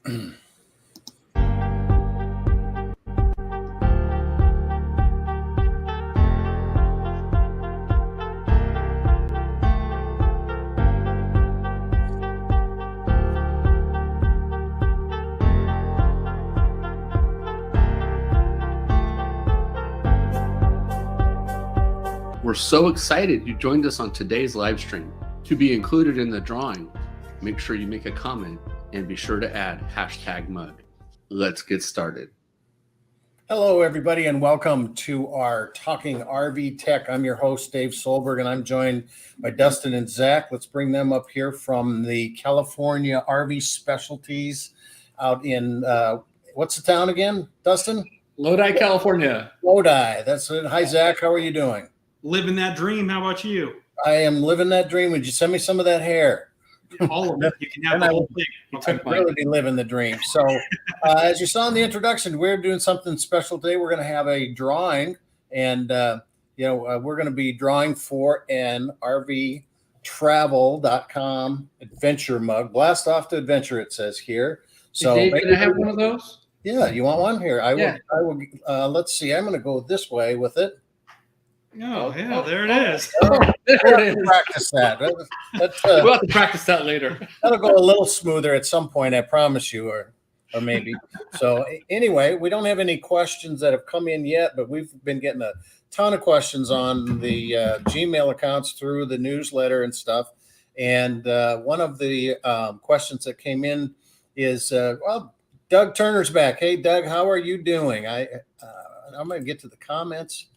We're so excited you joined us on today's live stream. To be included in the drawing, make sure you make a comment and be sure to add #mug. Let's get started. Hello, everybody, and welcome to our Talking RV Tech. I'm your host, Dave Solberg, and I'm joined by Dustin and Zach. Let's bring them up here from the California RV Specialties out in, what's the town again, Dustin? Lodi, California. Lodi, that's it. Hi, Zach. How are you doing? Living that dream. How about you? I am living that dream. Would you send me some of that hair? All of it. You can have the whole thing. I'd really be living the dream. So as you saw in the introduction, we're doing something special today. We're going to have a drawing, and we're going to be drawing for an RVtravel.com adventure mug. Blast off to adventure, it says here. So Dave, can I have one of those? Yeah, you want one? Here, I will. Let's see. I'm going to go this way with it. Oh, yeah, there it is. There it is. Practice that. We'll have to practice that later. That'll go a little smoother at some point, I promise you, or maybe. So anyway, we don't have any questions that have come in yet, but we've been getting a ton of questions on the Gmail accounts through the newsletter and stuff. And one of the questions that came in is, Doug Turner's back. Hey, Doug, how are you doing? I'm going to get to the comments.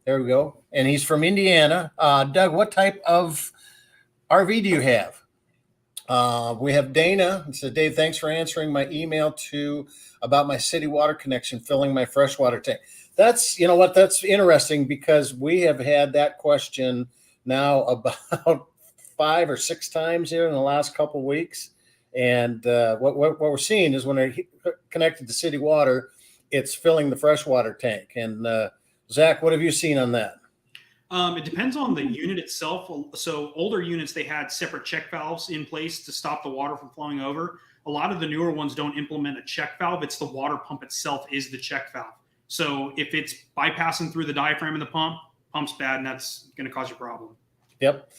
There we go. And he's from Indiana. Doug, what type of RV do you have? We have Dana. He said, Dave, thanks for answering my email about my city water connection, filling my freshwater tank. That's, you know what, that's interesting because we have had that question now about 5 or 6 times here in the last couple of weeks. And what we're seeing is when they're connected to city water, it's filling the freshwater tank. And Zach, what have you seen on that? It depends on the unit itself. So older units, they had separate check valves in place to stop the water from flowing over. A lot of the newer ones don't implement a check valve. It's the water pump itself is the check valve. So if it's bypassing through the diaphragm of the pump's bad, and that's going to cause you a problem. Yep.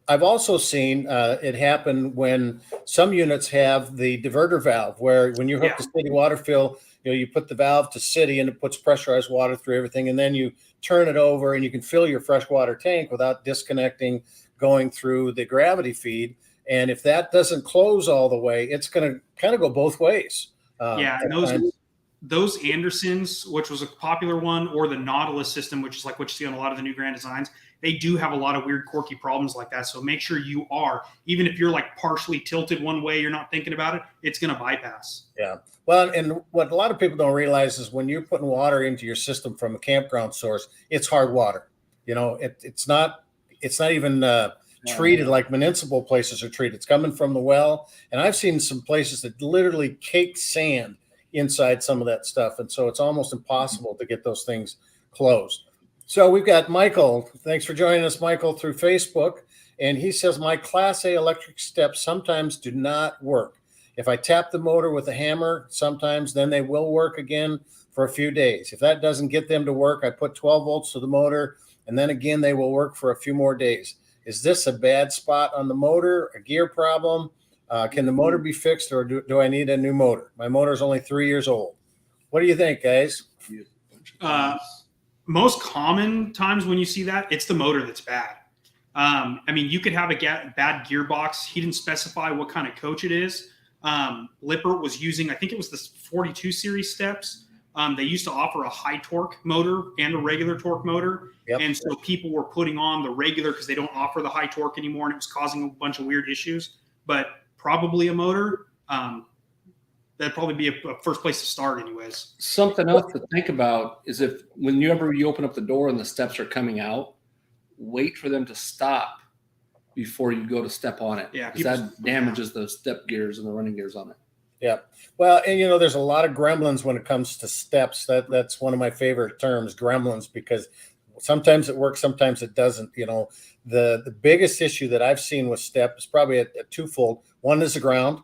I've also seen it happen when some units have the diverter valve, where when you hook the city water fill, you put the valve to city and it puts pressurized water through everything, and then you turn it over and you can fill your freshwater tank without disconnecting, going through the gravity feed. And if that doesn't close all the way, it's going to kind of go both ways. And those Andersons, which was a popular one, or the Nautilus system, which is like what you see on a lot of the new Grand Designs, they do have a lot of weird, quirky problems like that. So make sure you are, even if you're like partially tilted one way, you're not thinking about it, it's going to bypass. Yeah. Well, and what a lot of people don't realize is when you're putting water into your system from a campground source, it's hard water. It's not even treated like municipal places are treated. It's coming from the well. And I've seen some places that literally caked sand inside some of that stuff. And so it's almost impossible to get those things closed. So we've got Michael. Thanks for joining us, Michael, through Facebook. And he says, my Class A electric steps sometimes do not work. If I tap the motor with a hammer, sometimes then they will work again for a few days. If that doesn't get them to work, I put 12 volts to the motor, and then again, they will work for a few more days. Is this a bad spot on the motor, a gear problem? Can the motor be fixed, or do I need a new motor? My motor is only 3 years old. What do you think, guys? Most common times when you see that, it's the motor that's bad. You could have a bad gearbox. He didn't specify what kind of coach it is. Lippert was using, I think it was the 42 series steps. They used to offer a high torque motor and a regular torque motor. Yep. And so people were putting on the regular because they don't offer the high torque anymore, and it was causing a bunch of weird issues. But probably a motor, that'd probably be a first place to start anyways. Something else to think about is whenever you open up the door and the steps are coming out, wait for them to stop before you go to step on it. Yeah, because that damages the step gears and the running gears on it. Yeah. Well, and there's a lot of gremlins when it comes to steps. That's one of my favorite terms, gremlins, because sometimes it works, sometimes it doesn't. The biggest issue that I've seen with step is probably a twofold. One is the ground.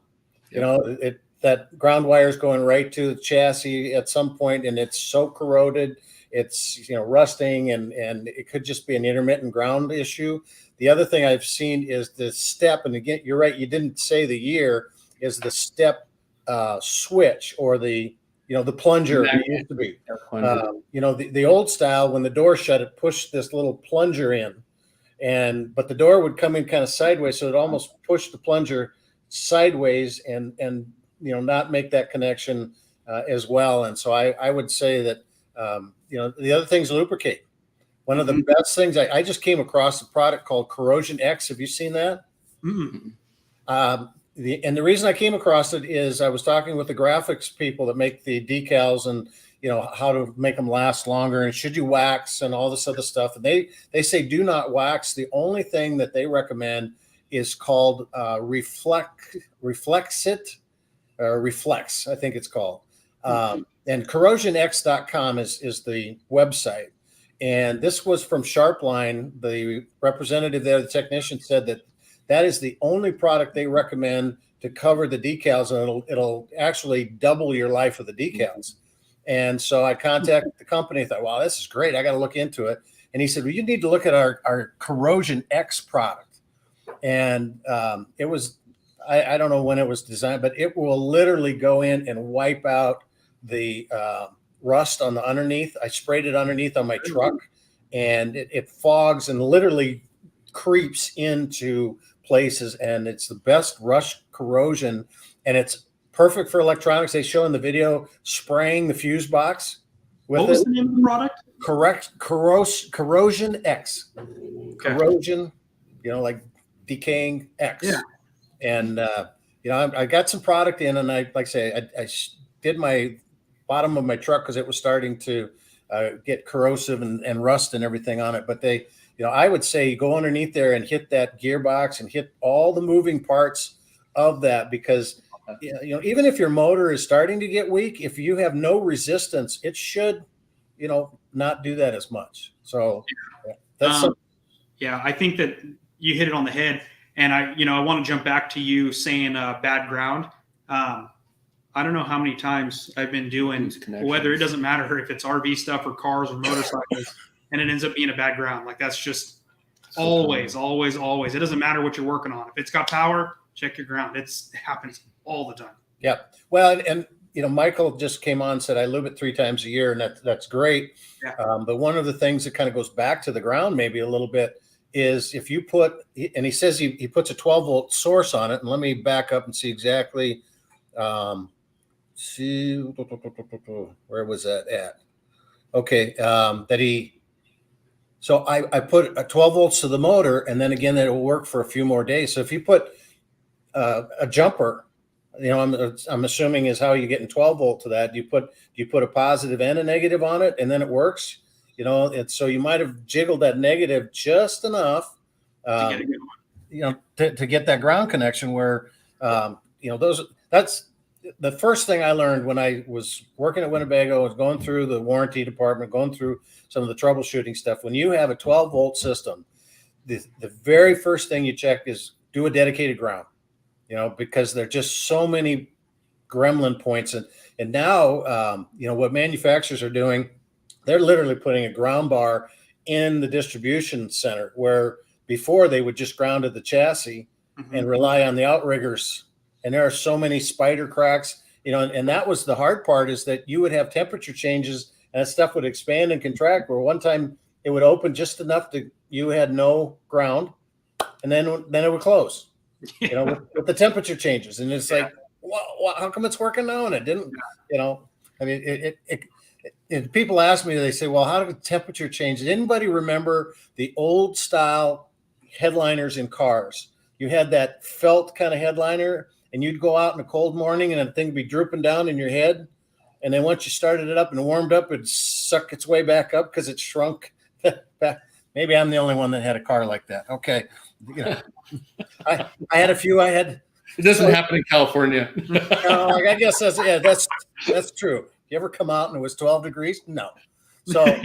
that ground wire is going right to the chassis at some point, and it's so corroded, it's rusting, and it could just be an intermittent ground issue. The other thing I've seen is the step, and again, you're right, you didn't say the year, is the step switch, or the plunger it used to be. The old style, when the door shut, it pushed this little plunger in, but the door would come in kind of sideways, so it almost pushed the plunger sideways and not make that connection as well. And so I would say that the other thing's lubricate. One of the best things, I just came across a product called Corrosion X. Have you seen that? And the reason I came across it is I was talking with the graphics people that make the decals, and how to make them last longer, and should you wax and all this other stuff. And they say do not wax. The only thing that they recommend is called Reflexit, or Reflex, I think it's called. And corrosionx.com is the website. And this was from Sharpline. The representative there, the technician, said that is the only product they recommend to cover the decals, and it'll actually double your life of the decals. And so I contacted the company. I thought, wow, this is great. I got to look into it. And he said, well, you need to look at our Corrosion X product. And it was, I don't know when it was designed, but it will literally go in and wipe out the rust on the underneath. I sprayed it underneath on my truck, and it fogs and literally creeps into places, and it's the best rust corrosion, and it's perfect for electronics. They show in the video spraying the fuse box with what was the name of the product? Corrosion X. Okay. Corrosion, like decaying X. Yeah. And I got some product in, and I did my bottom of my truck because it was starting to get corrosive and rust and everything on it. But I would say go underneath there and hit that gearbox and hit all the moving parts of that, because even if your motor is starting to get weak, if you have no resistance, it should not do that as much. So that's I think that you hit it on the head. And I want to jump back to you saying bad ground. I don't know how many times I've been doing, whether it doesn't matter if it's RV stuff or cars or motorcycles, and it ends up being a bad ground. Like, that's just always. It doesn't matter what you're working on. If it's got power, check your ground. It happens all the time. Yeah. Well, and Michael just came on and said I lube it 3 times a year, and that's great. Yeah. But one of the things that kind of goes back to the ground maybe a little bit is if you put, and he says he puts a 12-volt source on it, and let me back up and see exactly. Where was that at? Okay, so I put a 12 volts to the motor, and then again, it will work for a few more days. So if you put a jumper, I'm assuming is how you're getting 12 volt to that. You put a positive and a negative on it, and then it works. So you might have jiggled that negative just enough, to get that ground connection where, that's the first thing I learned when I was working at Winnebago, was going through the warranty department, going through some of the troubleshooting stuff. When you have a 12 volt system, the very first thing you check is do a dedicated ground, because there are just so many gremlin points. And now, what manufacturers are doing, they're literally putting a ground bar in the distribution center, where before they would just ground to the chassis and rely on the outriggers. And there are so many spider cracks, and that was the hard part, is that you would have temperature changes and that stuff would expand and contract, where one time it would open just enough to, you had no ground, and then it would close, with the temperature changes. And it's like, well, how come it's working now? And it didn't, I mean, people ask me, they say, well, how did the temperature change? Did anybody remember the old style headliners in cars? You had that felt kind of headliner, and you'd go out in a cold morning and the thing would be drooping down in your head. And then once you started it up and warmed up, it'd suck its way back up because it shrunk back. Maybe I'm the only one that had a car like that. Okay. I had a few. It doesn't happen in California. No, I guess that's true. You ever come out and it was 12 degrees? No. So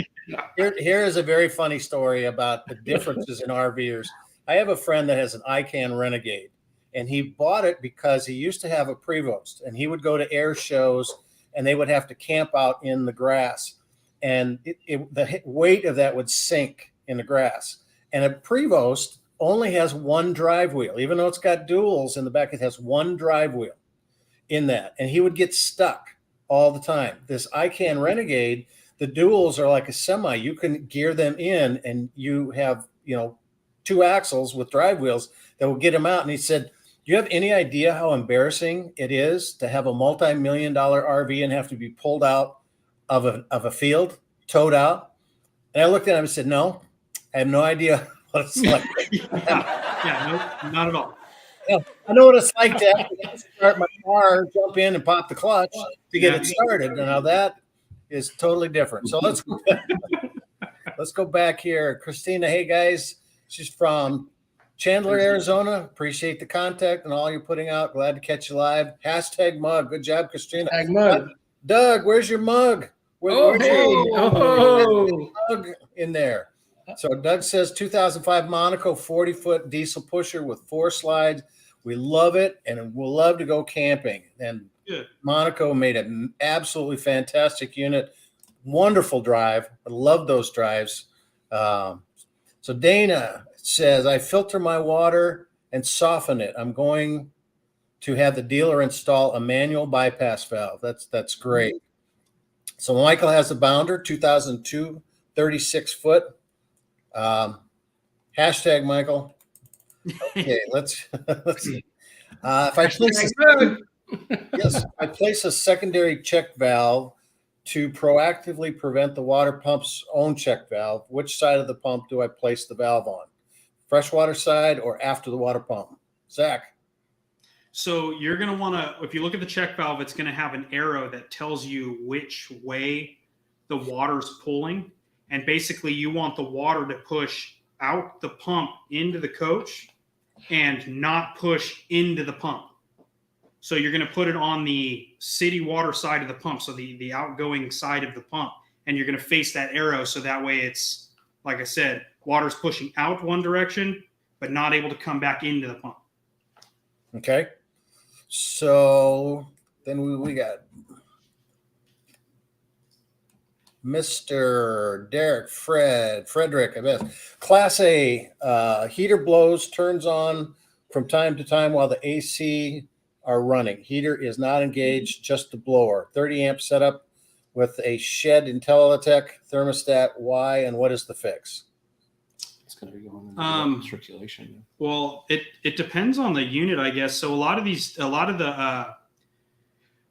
here is a very funny story about the differences in RVers. I have a friend that has an ICANN Renegade, And he bought it because he used to have a Prevost, and he would go to air shows, and they would have to camp out in the grass, and the weight of that would sink in the grass. And a Prevost only has one drive wheel, even though it's got duals in the back. It has one drive wheel in that, and he would get stuck all the time. This ICANN Renegade, the duals are like a semi. You can gear them in, and you have, you know, 2 axles with drive wheels that will get him out. And he said, do you have any idea how embarrassing it is to have a multi-million-dollar RV and have to be pulled out of a field, towed out? And I looked at him and said, no, I have no idea what it's like. No, not at all. Yeah, I know what it's like to have to start my car, jump in and pop the clutch to get it started. And now that is totally different. So let's go back here. Christina, hey guys, she's from Chandler, Arizona. Appreciate the contact and all you're putting out. Glad to catch you live. Hashtag mug. Good job, Christina. Tag mug. Doug, where's your mug? Where's your mug in there? So Doug says 2005 Monaco 40-foot diesel pusher with 4 slides. We love it, and we'll love to go camping. And Good. Monaco made an absolutely fantastic unit. Wonderful drive. I love those drives. So Dana says, I filter my water and soften it. I'm going to have the dealer install a manual bypass valve. That's great. So Michael has a Bounder, 2002, 36-foot. Hashtag Michael. Okay, let's see. If I place a secondary check valve to proactively prevent the water pump's own check valve, which side of the pump do I place the valve on? Freshwater side or after the water pump? Zach. So you're going to want to, if you look at the check valve, it's going to have an arrow that tells you which way the water's pulling. And basically you want the water to push out the pump into the coach and not push into the pump. So you're going to put it on the city water side of the pump, so the outgoing side of the pump, and you're going to face that arrow so that way it's, like I said, water's pushing out one direction, but not able to come back into the pump. Okay. So then we got Mr. Derek Frederick, I guess. Class A, heater blows, turns on from time to time while the AC are running. Heater is not engaged, just the blower. 30 amp setup with a shed IntelliTech thermostat. Why and what is the fix? It's going to be going into circulation. Well, it depends on the unit, I guess. So a lot of the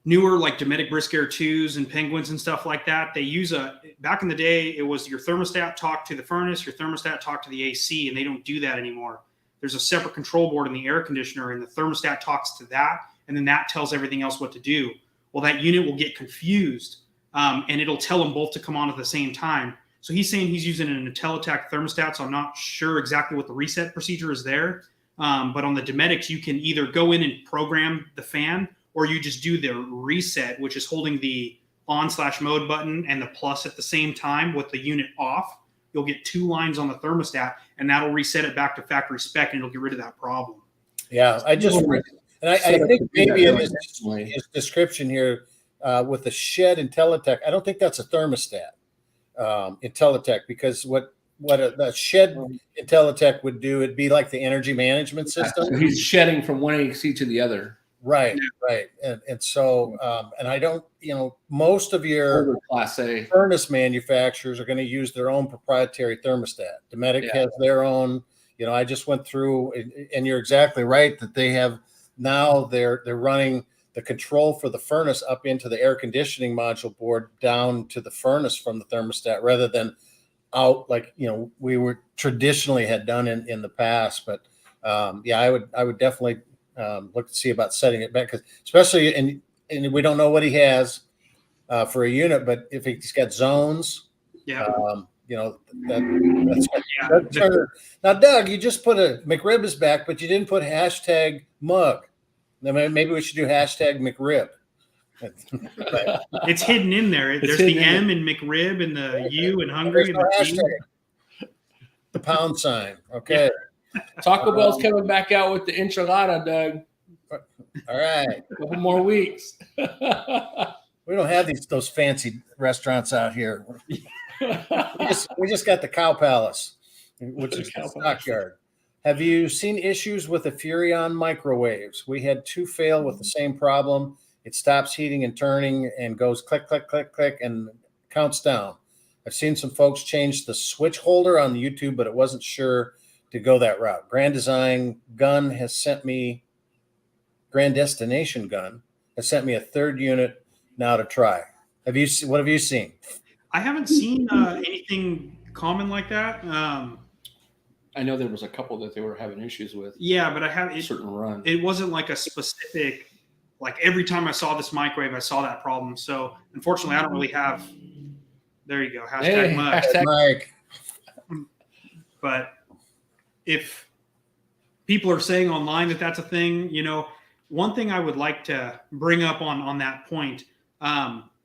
newer like Dometic Brisk Air 2s and Penguins and stuff like that, they use back in the day, it was your thermostat talk to the furnace, your thermostat talk to the AC, and they don't do that anymore. There's a separate control board in the air conditioner, and the thermostat talks to that, and then that tells everything else what to do. Well, that unit will get confused, and it'll tell them both to come on at the same time. So he's saying he's using an IntelliTech thermostat, so I'm not sure exactly what the reset procedure is there. But on the Dometics, you can either go in and program the fan, or you just do the reset, which is holding the on/mode button and the plus at the same time with the unit off. You'll get 2 lines on the thermostat, and that'll reset it back to factory spec, and it'll get rid of that problem. Yeah, I think maybe in his description here with the shed IntelliTech, I don't think that's a thermostat, IntelliTech, because what a shed IntelliTech would do, it'd be like the energy management system. So he's shedding from one AC to the other. Right. And so, and I don't, most of your Class A furnace manufacturers are going to use their own proprietary thermostat. Dometic has their own, I just went through, and you're exactly right that they have now they're running the control for the furnace up into the air conditioning module board down to the furnace from the thermostat rather than out like, we were traditionally had done in the past. But I would definitely look to see about setting it back, because especially and we don't know what he has for a unit, but if he's got zones, that's now, Doug, you just put a McRib is back, but you didn't put hashtag mug. Maybe we should do hashtag McRib. It's hidden in there. There's the M in McRib and the U in hungry. No hashtag. The pound sign. Okay. Taco Bell's coming back out with the enchilada, Doug. All right. A couple more weeks. We don't have those fancy restaurants out here. We just got the Cow Palace, which is the stockyard. Have you seen issues with the Furrion microwaves? We had 2 fail with the same problem. It stops heating and turning and goes click, click, click, click, and counts down. I've seen some folks change the switch holder on the YouTube, but it wasn't sure to go that route. Grand Destination Gun has sent me a 3rd unit now to try. What have you seen? I haven't seen anything common like that. I know there was a couple that they were having issues with. Yeah, but I have certain run. It wasn't like a specific, like every time I saw this microwave, I saw that problem. So unfortunately, I don't really have. There you go. Hashtag Mike. Mike. But if people are saying online that that's a thing, one thing I would like to bring up on that point,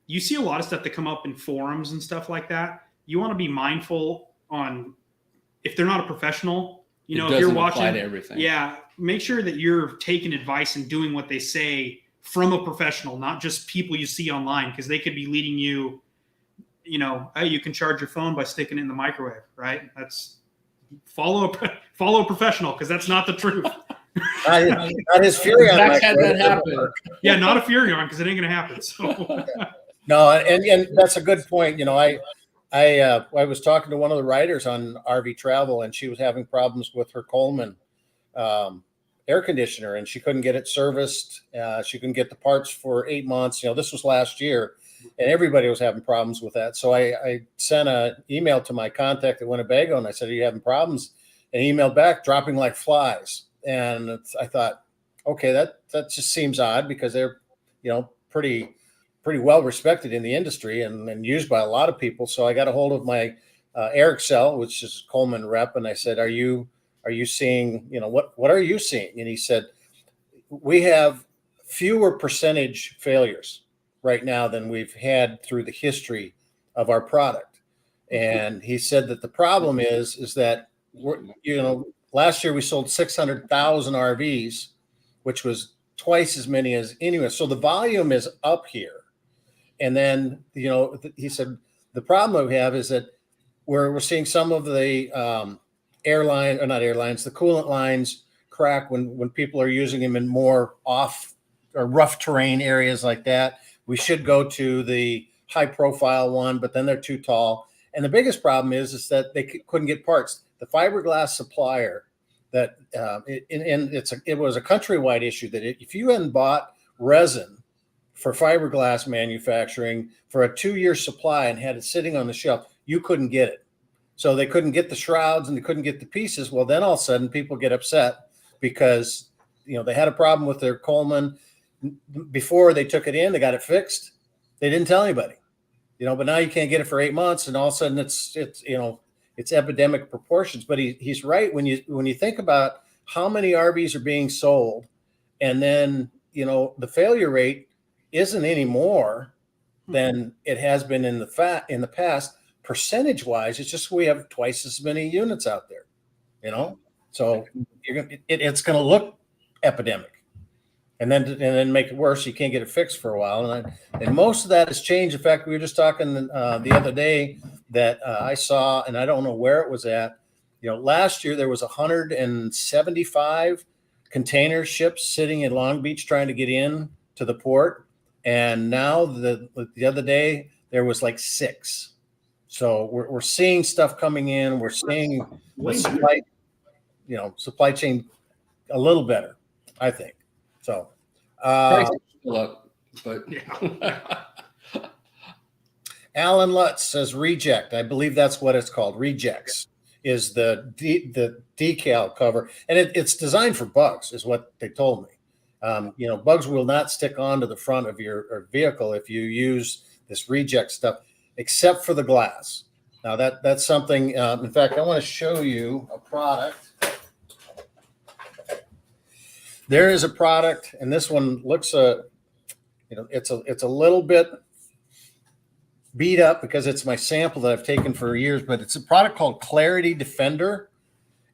you see a lot of stuff that come up in forums and stuff like that. You want to be mindful on if they're not a professional, if you're watching, apply to everything. Yeah, make sure that you're taking advice and doing what they say from a professional, not just people you see online, because they could be leading you, hey, you can charge your phone by sticking it in the microwave, right? That's follow a professional, because that's not the truth. Not his Furrion. Zach had that happen. Yeah, not a Furrion, because it ain't going to happen. So. No, and that's a good point. I was talking to one of the writers on RV Travel, and she was having problems with her Coleman air conditioner, and she couldn't get it serviced. She couldn't get the parts for 8 months. This was last year, and everybody was having problems with that. So I sent an email to my contact at Winnebago, and I said, "Are you having problems?" And he emailed back, dropping like flies. And I thought, okay, that just seems odd, because they're, pretty well respected in the industry and used by a lot of people. So I got a hold of my Eric Sell, which is Coleman rep, and I said, "Are you seeing, what are you seeing?" And he said, "We have fewer percentage failures right now than we've had through the history of our product." And he said that the problem is that last year we sold 600,000 RVs, which was twice as many as anywhere. So the volume is up here. And then, he said, the problem we have is that we're seeing some of the the coolant lines crack when people are using them in more off or rough terrain areas like that. We should go to the high profile one, but then they're too tall. And the biggest problem is that they couldn't get parts. The fiberglass supplier it was a countrywide issue that if you hadn't bought resin for fiberglass manufacturing for a 2-year supply and had it sitting on the shelf, you couldn't get it. So they couldn't get the shrouds and they couldn't get the pieces. Well, then all of a sudden people get upset because, they had a problem with their Coleman before they took it in, they got it fixed. They didn't tell anybody, but now you can't get it for 8 months, and all of a sudden it's epidemic proportions. But he's right. When you think about how many RVs are being sold, and then, the failure rate isn't any more than it has been in the past. Percentage wise, it's just we have twice as many units out there, so it's going to look epidemic, and then make it worse. You can't get it fixed for a while, and most of that has changed. In fact, we were just talking the other day that I saw, and I don't know where it was at. Last year there was 175 container ships sitting in Long Beach trying to get in to the port. And now the other day there was like 6. So we're seeing stuff coming in. We're seeing the supply chain a little better, I think. So, but yeah. Alan Lutz says reject. I believe that's what it's called. Rejects is the decal cover, and it's designed for bugs, is what they told me. Bugs will not stick onto the front of your vehicle if you use this reject stuff, except for the glass. Now that's something. In fact, I want to show you a product. There is a product, and this one looks it's a little bit beat up because it's my sample that I've taken for years, but it's a product called Clarity Defender.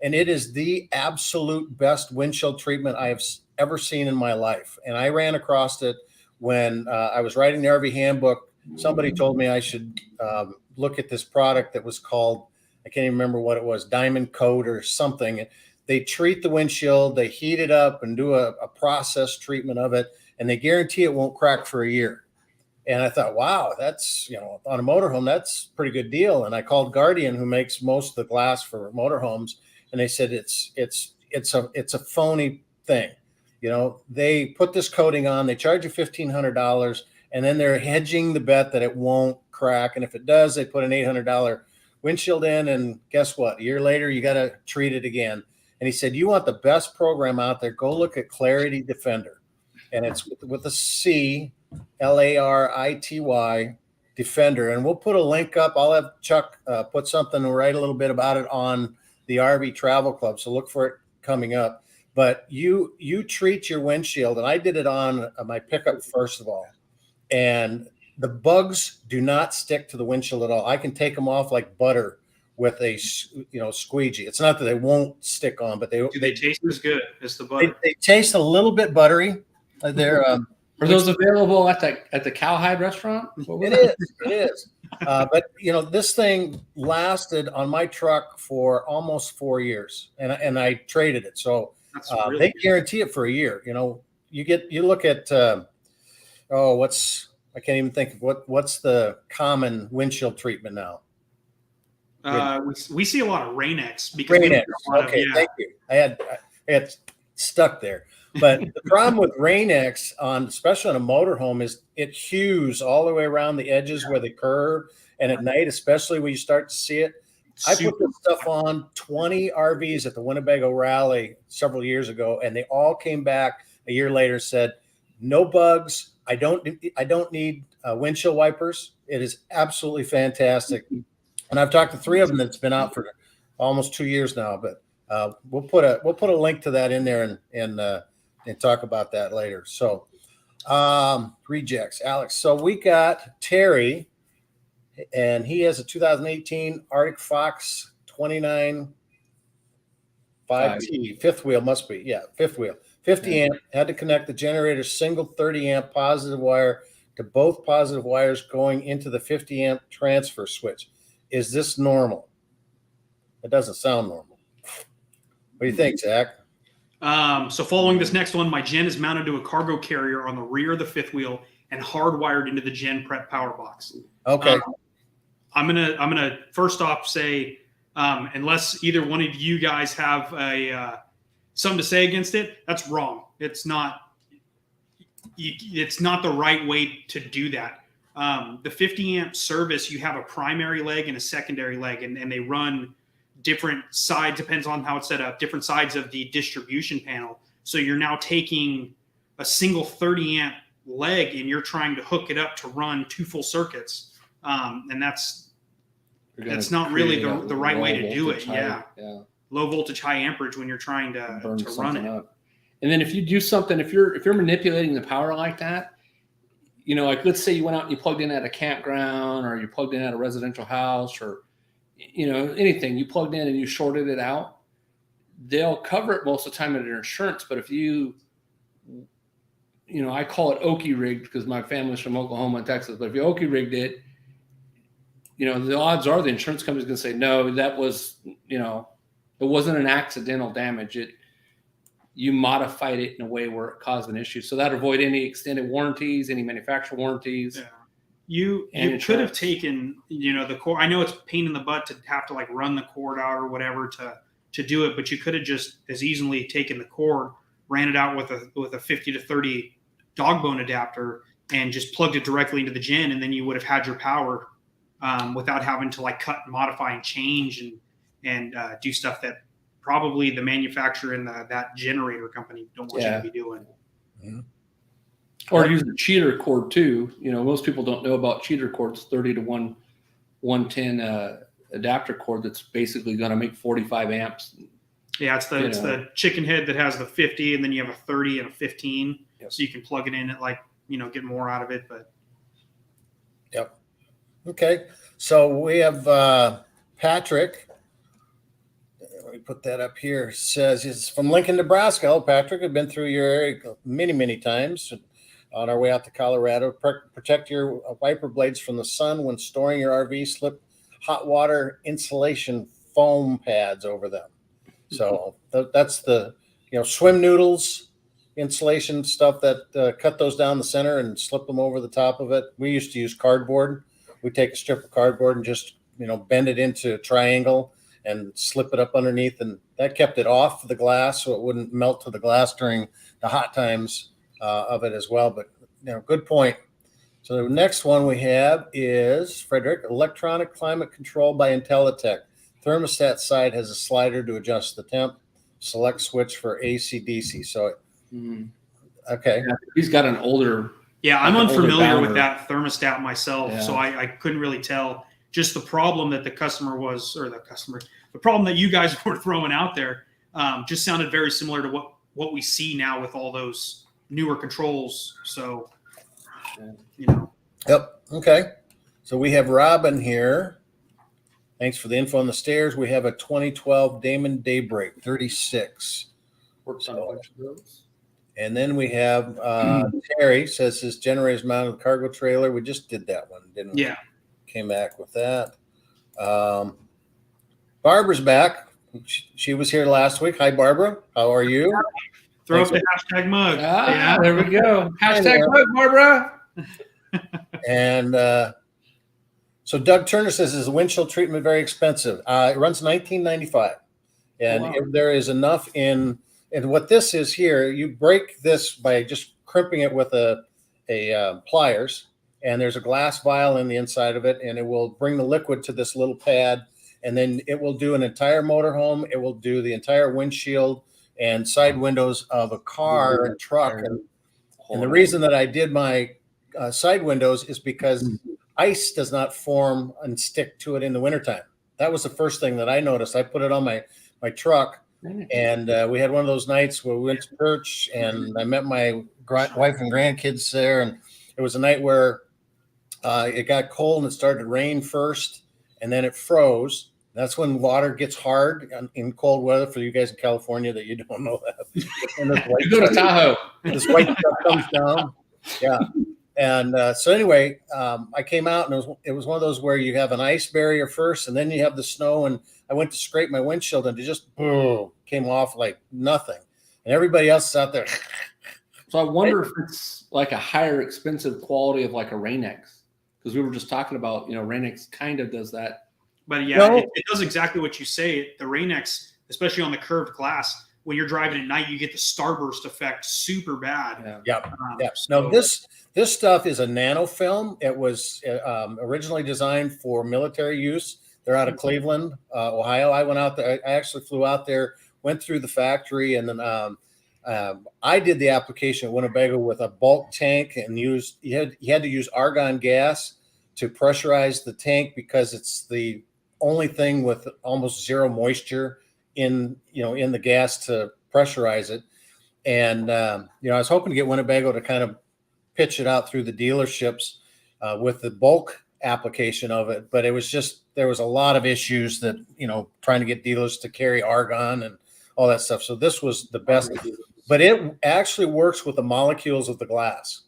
and it is the absolute best windshield treatment I have ever seen in my life. And I ran across it when I was writing the RV handbook. Somebody told me I should look at this product that was called, I can't even remember what it was, Diamond Coat or something. They treat the windshield, they heat it up and do a process treatment of it, and they guarantee it won't crack for a year. And I thought, wow, that's, on a motorhome, that's a pretty good deal. And I called Guardian, who makes most of the glass for motorhomes, and they said it's a phony thing. They put this coating on, they charge you $1,500, and then they're hedging the bet that it won't crack. And if it does, they put an $800 windshield in, and guess what? A year later, you got to treat it again. And he said, you want the best program out there, go look at Clarity Defender. And it's with a C, Larity Defender. And we'll put a link up. I'll have Chuck put something and write a little bit about it on the RV Travel Club. So look for it coming up. But you treat your windshield, and I did it on my pickup first of all. And the bugs do not stick to the windshield at all. I can take them off like butter with a squeegee. It's not that they won't stick on, but do they taste as good as the butter? They taste a little bit buttery. They're are those available at the Cowhide restaurant? It is. But this thing lasted on my truck for almost 4 years, and I traded it. So really they guarantee it for a year. You look at I can't even think of what's the common windshield treatment now. We see a lot of Rain-X because Rain-X. Okay, thank you. I had stuck there. But the problem with Rain-X especially on a motorhome, is it hews all the way around the edges where they curve, and at night, especially when you start to see it. I put this stuff on 20 RVs at the Winnebago Rally several years ago, and they all came back a year later and said, no bugs. I don't need windshield wipers. It is absolutely fantastic. And I've talked to 3 of them that's been out for almost 2 years now. But we'll put a link to that in there and talk about that later. So rejects, Alex. So we got Terry, and he has a 2018 Arctic Fox 29 5T, fifth wheel must be. Yeah, fifth wheel. 50 amp, had to connect the generator's single 30 amp positive wire to both positive wires going into the 50 amp transfer switch. Is this normal? It doesn't sound normal. What do you think, Zach? So following this next one, my gen is mounted to a cargo carrier on the rear of the fifth wheel and hardwired into the gen prep power box. Okay. I'm gonna first off say, unless either one of you guys have something to say against it, that's wrong. It's not the right way to do that. The 50 amp service, you have a primary leg and a secondary leg, and they run different sides, depends on how it's set up, different sides of the distribution panel. So you're now taking a single 30 amp leg and you're trying to hook it up to run 2 full circuits. And that's not really the right way to do it. Yeah. Low voltage, high amperage when you're trying to run it. Up. And then if you do something, if you're manipulating the power like that, like let's say you went out and you plugged in at a campground, or you plugged in at a residential house, or anything, you plugged in and you shorted it out, they'll cover it most of the time at their insurance. But if I call it Okie rigged because my family's from Oklahoma and Texas, but if you Okie rigged it, the odds are the insurance company's going to say, no, that was, it wasn't an accidental damage. You modified it in a way where it caused an issue. So that avoid any extended warranties, any manufacturer warranties. Yeah. You could have taken, the cord. I know it's a pain in the butt to have to run the cord out or whatever to do it, but you could have just as easily taken the cord, ran it out with a 50 to 30 dog bone adapter, and just plugged it directly into the gen, and then you would have had your power without having to cut and modify and change and do stuff that probably the manufacturer and that generator company don't want you to be doing. Mm-hmm. Or use a cheater cord too. Most people don't know about cheater cords, 30 to 110 adapter cord that's basically going to make 45 amps. Yeah, it's the chicken head that has the 50, and then you have a 30 and a 15. Yep. So you can plug it in at get more out of it. But yep. Okay. So we have Patrick. let me put that up here. It says it's from Lincoln, Nebraska. Oh, Patrick, I've been through your area many times on our way out to Colorado. Protect your wiper blades from the sun when storing your RV. Slip hot water insulation foam pads over them. So that's the, swim noodles, insulation stuff that cut those down the center and slip them over the top of it. We used to use cardboard. We take a strip of cardboard and just, bend it into a triangle and slip it up underneath, and that kept it off the glass so it wouldn't melt to the glass during the hot times of it as well. But good point. So the next one we have is Frederick, electronic climate control by Intelitech. Thermostat side has a slider to adjust the temp. Select switch for AC DC. So okay, yeah, he's got an older. Yeah, I'm unfamiliar with that thermostat myself, so I couldn't really tell. Just the problem that the problem that you guys were throwing out there just sounded very similar to what we see now with all those newer controls. So, Yep. Okay. So we have Robin here. Thanks for the info on the stairs. We have a 2012 Damon Daybreak 36. Works on a bunch of those. And then we have Terry says his generator is mounted on the cargo trailer. We just did that one, didn't we? Yeah. Came back with that. Barbara's back. She was here last week. Hi, Barbara. How are you? Throw up the hashtag mug. Yeah, there we go. Hashtag mug, Barbara. And so Doug Turner says, is the windshield treatment very expensive? It runs $19.95. And if there is enough in what this is here, you break this by just crimping it with a pliers. And there's a glass vial in the inside of it, and it will bring the liquid to this little pad, and then it will do an entire motorhome. It will do the entire windshield and side windows of a car and truck. And the reason that I did my side windows is because ice does not form and stick to it in the wintertime. That was the first thing that I noticed. I put it on my truck, and we had one of those nights where we went to church, and I met my wife and grandkids there, and it was a night where it got cold and it started to rain first, and then it froze. That's when water gets hard in cold weather. For you guys in California that you don't know that. And you go to Tahoe. This white stuff comes down. Yeah. And so anyway, I came out, and it was one of those where you have an ice barrier first, and then you have the snow. And I went to scrape my windshield, and it just boom, came off like nothing. And everybody else is out there. So I wonder if it's like a higher expensive quality of like a Rain-X, because we were just talking about, Rain-X kind of does that. But yeah, it does exactly what you say. The Rain-X, especially on the curved glass, when you're driving at night, you get the starburst effect super bad. Yeah. No, this stuff is a nanofilm. It was originally designed for military use. They're out of Cleveland, Ohio. I went out there. I actually flew out there, went through the factory, and then I did the application at Winnebago with a bulk tank, and you had to use argon gas to pressurize the tank because it's the only thing with almost zero moisture in the gas to pressurize it. And I was hoping to get Winnebago to kind of pitch it out through the dealerships with the bulk application of it, but it was just, there was a lot of issues that trying to get dealers to carry argon and all that stuff. So this was the best, but it actually works with the molecules of the glass.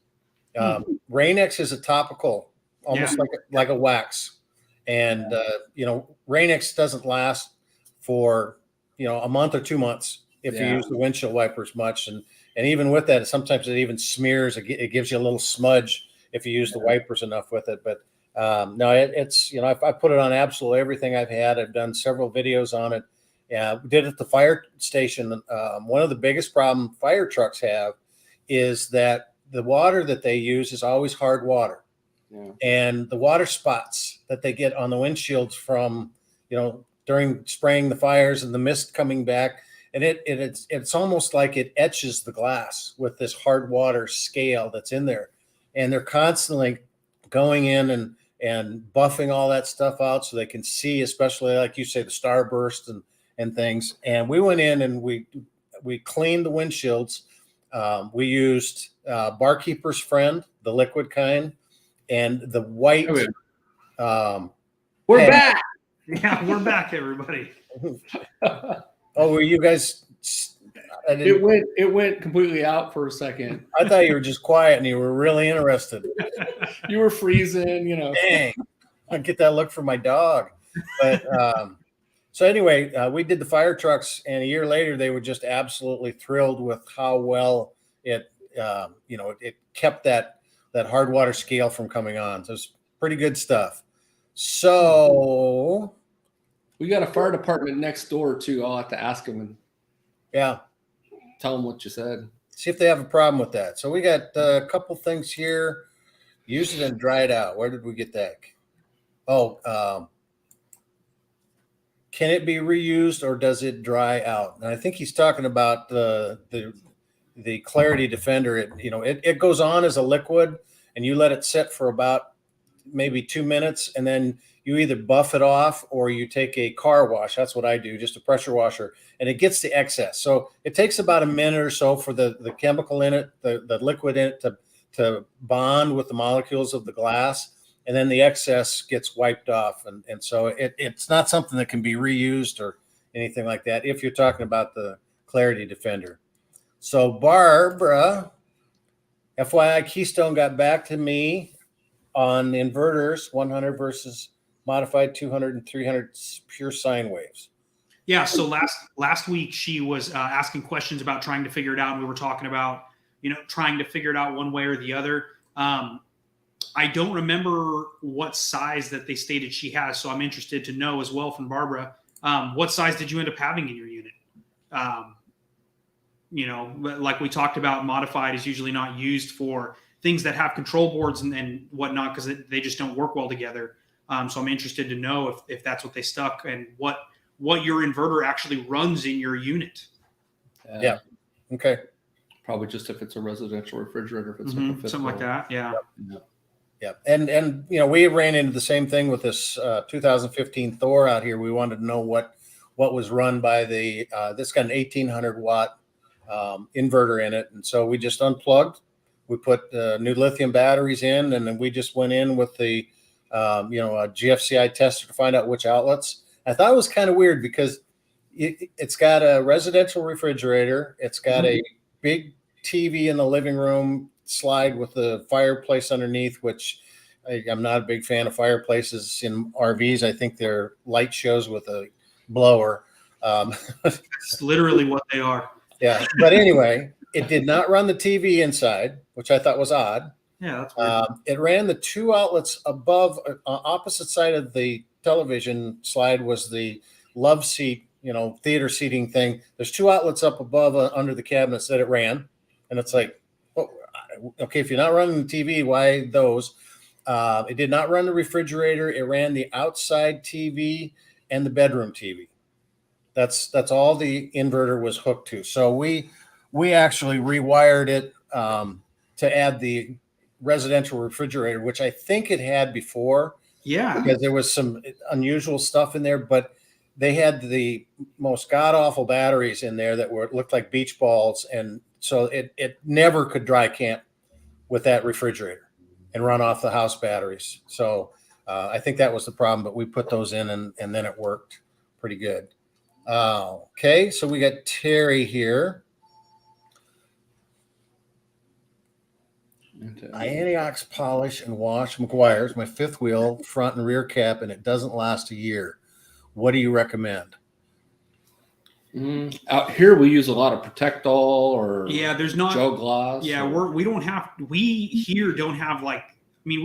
Rain-X is a topical, almost like a wax. And, Rain-X doesn't last for, a month or 2 months if you use the windshield wipers much. And even with that, sometimes it even smears. It gives you a little smudge if you use the wipers enough with it. But no, it's, I put it on absolutely everything I've had. I've done several videos on it. Yeah, we did it at the fire station. One of the biggest problem fire trucks have is that the water that they use is always hard water. Yeah. And the water spots that they get on the windshields from, during spraying the fires and the mist coming back, and it's almost like it etches the glass with this hard water scale that's in there. And they're constantly going in and buffing all that stuff out so they can see, especially like you say, the starburst and things. And we went in and we cleaned the windshields. We used Barkeeper's Friend, the liquid kind, and the white. We're back. Yeah, we're back, everybody. Oh, were you guys? It went completely out for a second. I thought you were just quiet and you were really interested. You were freezing, Dang, I get that look from my dog. But so anyway, we did the fire trucks, and a year later, they were just absolutely thrilled with how well it, it kept that hard water scale from coming on. So it's pretty good stuff. So we got a fire department next door too. I'll have to ask them and tell them what you said. See if they have a problem with that. So we got a couple things here. Use it and dry it out. Where did we get that? Oh, can it be reused or does it dry out? And I think he's talking about the CALRV Defender. It goes on as a liquid, and you let it sit for about maybe 2 minutes, and then you either buff it off or you take a car wash. That's what I do, just a pressure washer, and it gets the excess. So it takes about a minute or so for the chemical in it, the liquid in it to bond with the molecules of the glass, and then the excess gets wiped off. And so it's not something that can be reused or anything like that if you're talking about the CALRV Defender. So Barbara, FYI, Keystone got back to me on inverters, 100 versus modified 200 and 300 pure sine waves. Yeah, so last week she was asking questions about trying to figure it out, and we were talking about trying to figure it out one way or the other. I don't remember what size that they stated she has, so I'm interested to know as well from Barbara, what size did you end up having in your unit? Like we talked about, modified is usually not used for things that have control boards and whatnot, because they just don't work well together. So I'm interested to know if that's what they stuck, and what your inverter actually runs in your unit. Yeah. Okay. Probably just if it's a residential refrigerator, if it's something like that. Yeah. Yeah. And we ran into the same thing with this 2015 Thor out here. We wanted to know what was run by this got an 1800 watt inverter in it. And so we just unplugged, we put new lithium batteries in, and then we just went in with the a GFCI tester to find out which outlets. I thought it was kind of weird because it's got a residential refrigerator. It's got a big TV in the living room, slide with the fireplace underneath, which I'm not a big fan of fireplaces in RVs. I think they're light shows with a blower. It's literally what they are. Yeah. But anyway, it did not run the TV inside, which I thought was odd. Yeah, that's weird. It ran the two outlets above, opposite side of the television slide was the love seat, theater seating thing. There's two outlets up above under the cabinets that it ran. And it's like, okay, if you're not running the TV, why those? It did not run the refrigerator. It ran the outside TV and the bedroom TV. That's all the inverter was hooked to. So we actually rewired it to add the residential refrigerator, which I think it had before. Yeah. Because there was some unusual stuff in there, but they had the most god-awful batteries in there that looked like beach balls. And so it never could dry camp with that refrigerator and run off the house batteries. So I think that was the problem, but we put those in and then it worked pretty good. Okay, so we got Terry here. I antiox polish and wash Meguiar's, my fifth wheel, front and rear cap, and it doesn't last a year. What do you recommend? Out here, we use a lot of Protectol or there's not Joe Gloss. Yeah, we don't have we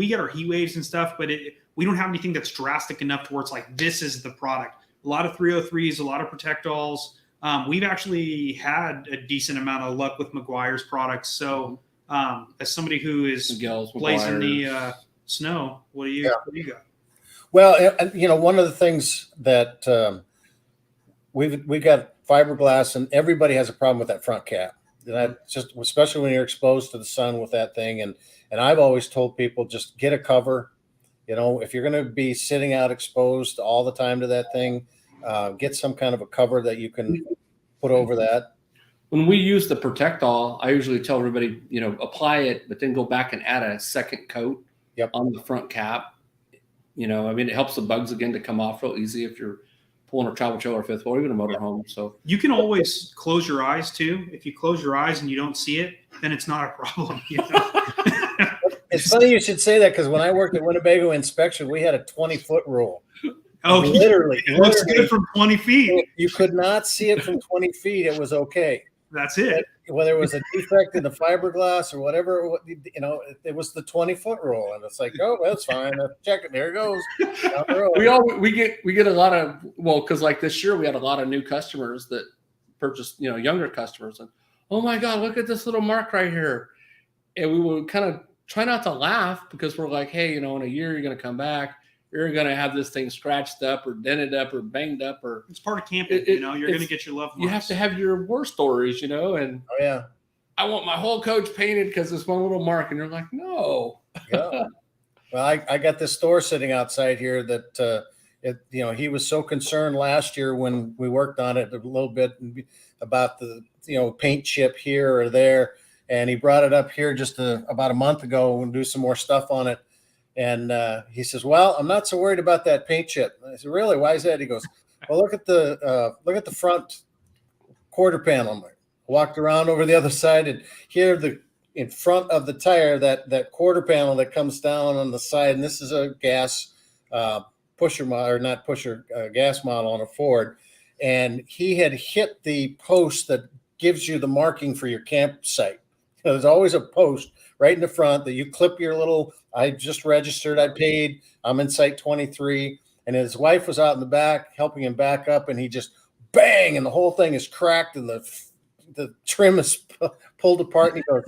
get our heat waves and stuff, but we don't have anything that's drastic enough to where it's like this is the product. A lot of 303s, a lot of Protectols. We've actually had a decent amount of luck with Meguiar's products. So as somebody who is blazing the snow, what do you got? Well, one of the things that we got fiberglass, and everybody has a problem with that front cap. That just, especially when you're exposed to the sun with that thing. And I've always told people, just get a cover. If you're going to be sitting out exposed all the time to that thing, get some kind of a cover that you can put over that. When we use the Protectol, I usually tell everybody, apply it, but then go back and add a second coat on the front cap. You know, I mean, it helps the bugs again to come off real easy if you're pulling a travel trailer, fifth wheel, or even a motorhome. So you can always close your eyes too. If you close your eyes and you don't see it, then it's not a problem. You know? It's funny you should say that, because when I worked at Winnebago Inspection, we had a 20-foot rule. Oh, literally, it looks good from 20 feet. You could not see it from 20 feet. It was okay. That's it. Whether it was a defect in the fiberglass or whatever, you know, it was the 20-foot rule, and it's like, oh, that's fine. Check it. There it goes. We get a lot of, well, because like this year we had a lot of new customers that purchased, you know, younger customers, and oh my God, look at this little mark right here, and we would kind of try not to laugh, because we're like, hey, you know, in a year you're going to come back. You're going to have this thing scratched up or dented up or banged up, or it's part of camping. You know, you're going to get your loved ones. You have to have your war stories, you know. And oh yeah, I want my whole coach painted because this one little mark, and you're like, no. Yeah. Well, I got this store sitting outside here that you know, he was so concerned last year when we worked on it a little bit about the, you know, paint chip here or there, and he brought it up here just about a month ago and do some more stuff on it. And he says, well, I'm not so worried about that paint chip. I said, really? Why is that? He goes, well, look at the front quarter panel. I walked around over the other side, and here in front of the tire, that quarter panel that comes down on the side, and this is a gas pusher model, or not pusher, gas model on a Ford. And he had hit the post that gives you the marking for your campsite. There's always a post right in the front that you clip your little, I just registered, I paid, I'm in site 23. And his wife was out in the back helping him back up, and he just bang, and the whole thing is cracked, and the trim is pulled apart. And he goes,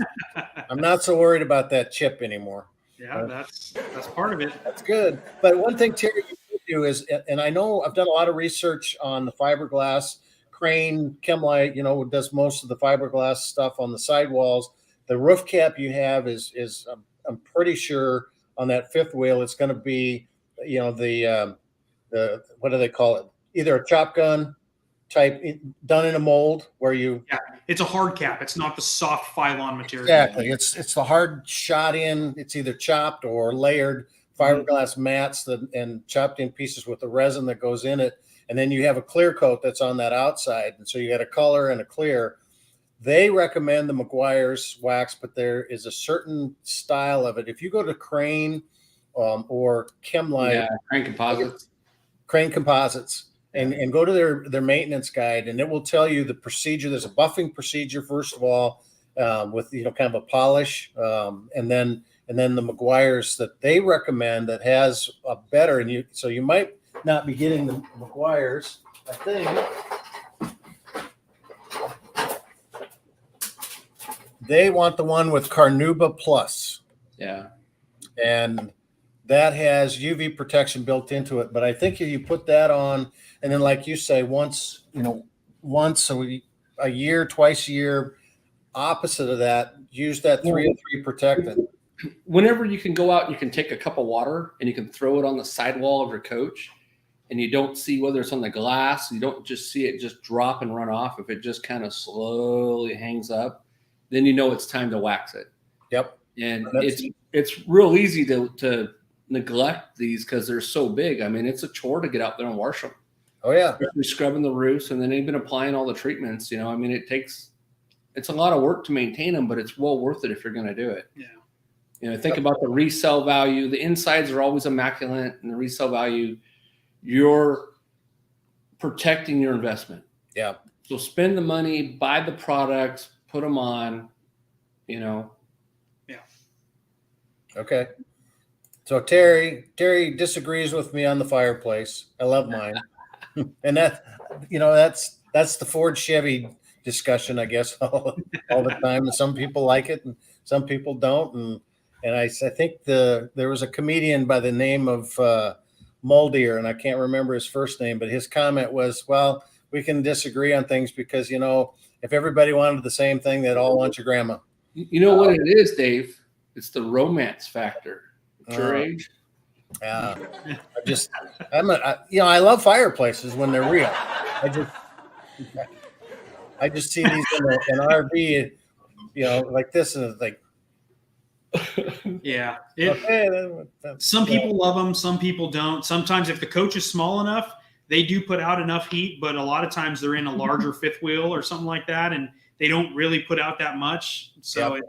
I'm not so worried about that chip anymore. Yeah, that's part of it. That's good. But one thing, Terry, you can do is, and I know I've done a lot of research on the fiberglass. Crane Chemlite, you know, does most of the fiberglass stuff on the sidewalls. The roof cap you have is I'm pretty sure on that fifth wheel it's going to be, you know, the what do they call it? Either a chop gun type done in a mold where you. Yeah, it's a hard cap. It's not the soft Phylon material. Exactly. It's the hard shot in. It's either chopped or layered fiberglass mats and chopped in pieces with the resin that goes in it. And then you have a clear coat that's on that outside. And so you got a color and a clear. They recommend the Meguiar's wax, but there is a certain style of it. If you go to Crane or Chemlite, Crane Composites, and go to their maintenance guide, and it will tell you the procedure. There's a buffing procedure, first of all, with, you know, kind of a polish, and then the Meguiar's that they recommend that has a better. So you might not be getting the Meguiar's, I think. They want the one with Carnauba Plus. Yeah. And that has UV protection built into it. But I think if you put that on, and then like you say, once a year, twice a year, opposite of that, use that 303 protectant. Whenever you can go out, you can take a cup of water and you can throw it on the sidewall of your coach, and you don't see whether it's on the glass. You don't just see it just drop and run off. If it just kind of slowly hangs up, then you know it's time to wax it. Yep. And it's real easy to neglect these because they're so big. I mean, it's a chore to get out there and wash them. Oh yeah. Especially scrubbing the roofs, and then even applying all the treatments. You know, I mean, it's a lot of work to maintain them, but it's well worth it if you're going to do it. Yeah. You know, think about the resale value. The insides are always immaculate, and the resale value, you're protecting your investment. Yeah. So spend the money, buy the products, put them on, you know. Yeah. Okay. So Terry disagrees with me on the fireplace. I love mine. And that, you know, that's the Ford Chevy discussion, I guess, all the time. And some people like it and some people don't. And I think there was a comedian by the name of Muldeer, and I can't remember his first name, but his comment was, well, we can disagree on things because, you know, if everybody wanted the same thing, they'd all want your grandma. You know what it is, Dave? It's the romance factor. At your age. Yeah. I love fireplaces when they're real. I just see these in an RV, you know, like this, and it's like, Yeah. Some people love them. Some people don't. Sometimes if the coach is small enough, they do put out enough heat, but a lot of times they're in a larger fifth wheel or something like that, and they don't really put out that much. So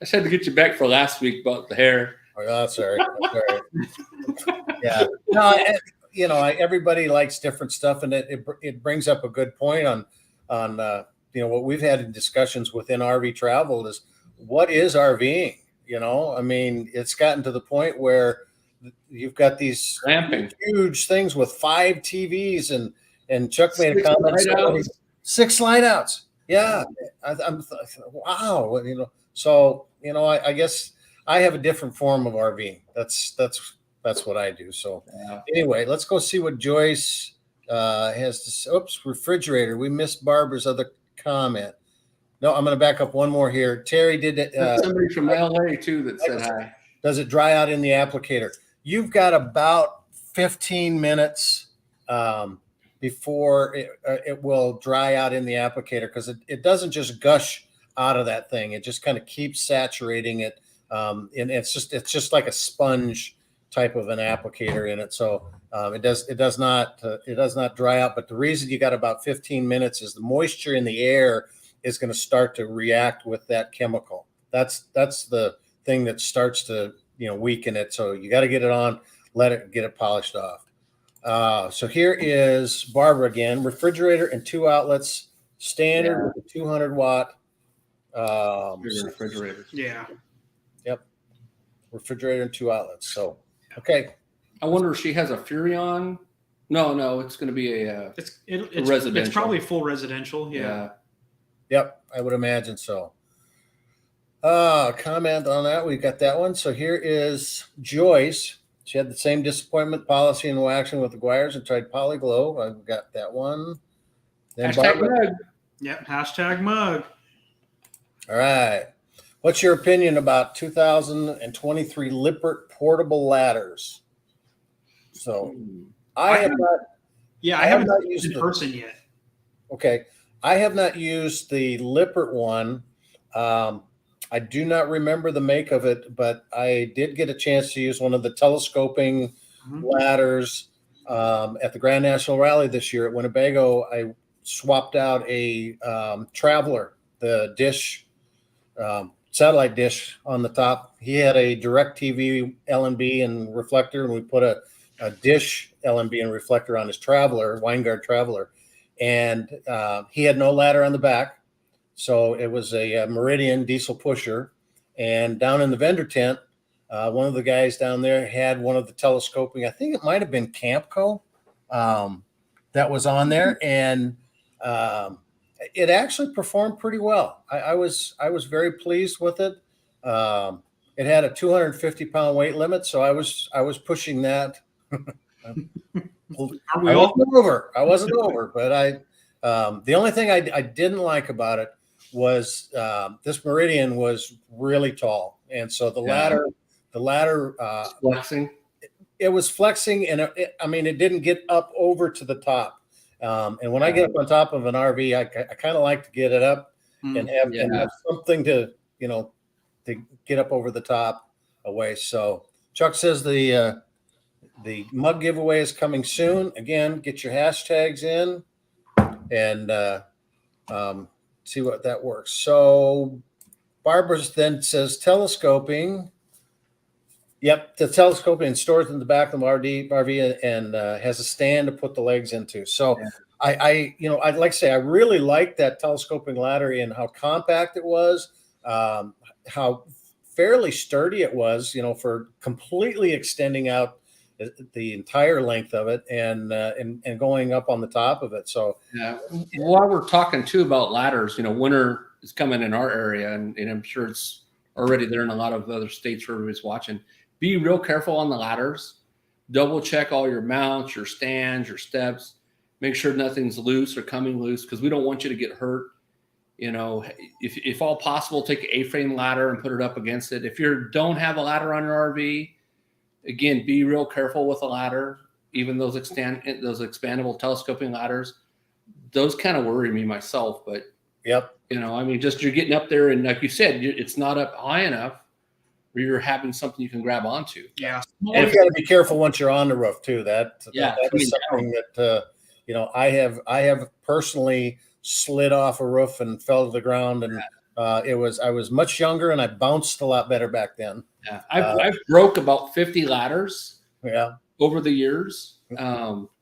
I said to get you back for last week about the hair. Oh, that's all right. Yeah. No, everybody likes different stuff, and it brings up a good point on what we've had in discussions within RV travel is what is RVing? I mean, it's gotten to the point where you've got these huge things with 5 TVs and Chuck made a comment. 6 Slideouts. Yeah. I'm wow. So, I guess I have a different form of RVing. That's what I do. So anyway, let's go see what Joyce has to say. Oops, refrigerator. We missed Barbara's other comment. No, I'm going to back up one more here. Terry did it. Somebody from LA too that said hi. Does it dry out in the applicator? You've got about 15 minutes before it will dry out in the applicator, because it doesn't just gush out of that thing. It just kind of keeps saturating it. And it's just like a sponge type of an applicator in it. So it does not dry out. But the reason you got about 15 minutes is the moisture in the air is going to start to react with that chemical. That's the thing that starts to weaken it. So you got to get it on, get it polished off. So here is Barbara again. Refrigerator and 2 outlets, standard with a 200 watt. Refrigerator. Yeah. Yep. Refrigerator and 2 outlets. So okay. I wonder if she has a Furrion. No, it's going to be a residential. It's probably full residential. Yeah. Yep, I would imagine so. Comment on that. We got that one. So here is Joyce. She had the same disappointment policy and waxing with the Guires and tried Polyglow. I've got that one. Then #mug. Yep, #mug. All right. What's your opinion about 2023 Lippert portable ladders? So I have not. Yeah, I haven't used it in person yet. Okay. I have not used the Lippert one. I do not remember the make of it, but I did get a chance to use one of the telescoping ladders at the Grand National Rally this year at Winnebago. I swapped out a Traveler, the dish, satellite dish on the top. He had a DirecTV LNB and reflector, and we put a dish LNB and reflector on his Traveler, Winegard Traveler. And he had no ladder on the back. So it was a Meridian diesel pusher. And down in the vendor tent, one of the guys down there had one of the telescoping, I think it might have been Campco, that was on there. And it actually performed pretty well. I was very pleased with it. It had a 250-pound weight limit, so I was pushing that. I wasn't over, but the only thing I didn't like about it was this Meridian was really tall, and so the ladder flexing. It was flexing, and it didn't get up over to the top. And when I get up on top of an RV, I kind of like to get it up and have something to get up over the top away. So Chuck says the mug giveaway is coming soon. Again, get your hashtags in and see what that works. So Barbara's then says telescoping. Yep, the telescoping and stores in the back of the RV and has a stand to put the legs into. So I'd like to say I really liked that telescoping ladder in how compact it was, how fairly sturdy it was, for completely extending out the entire length of it and going up on the top of it. So while we're talking too about ladders, winter is coming in our area, and I'm sure it's already there in a lot of other states where everybody's watching. Be real careful on the ladders. Double check all your mounts, your stands, your steps. Make sure nothing's loose or coming loose, because we don't want you to get hurt. If all possible, take an A-frame ladder and put it up against it. If you don't have a ladder on your RV, again, be real careful with a ladder. Even those expandable telescoping ladders, those kind of worry me myself. But just you're getting up there, and like you said, it's not up high enough where you're having something you can grab onto. Yeah. And you got to be careful once you're on the roof too. That is coming something that I have personally slid off a roof and fell to the ground, and I was much younger and I bounced a lot better back then. Yeah, I've broke about 50 ladders. Yeah. Over the years,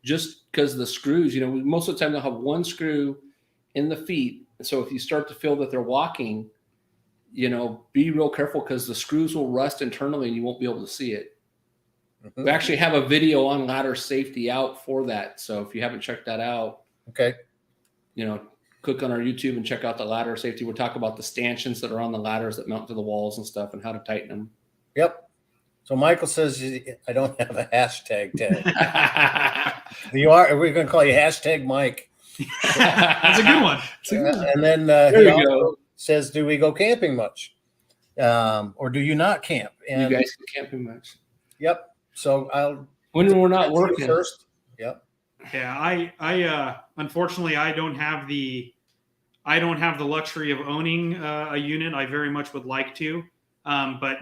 just because of the screws. Most of the time they'll have one screw in the feet. So if you start to feel that they're walking, be real careful because the screws will rust internally and you won't be able to see it. We actually have a video on ladder safety out for that. So if you haven't checked that out, okay, click on our YouTube and check out the ladder safety. We'll talk about the stanchions that are on the ladders that mount to the walls and stuff and how to tighten them. Yep. So Michael says I don't have a hashtag tag. We're going to call you hashtag Mike. That's a good one. And then he also says, do we go camping much? Or do you not camp? And you guys go camping much? Yep. So when we're not working first. Yep. Yeah. I unfortunately I don't have the luxury of owning a unit. I very much would like to. But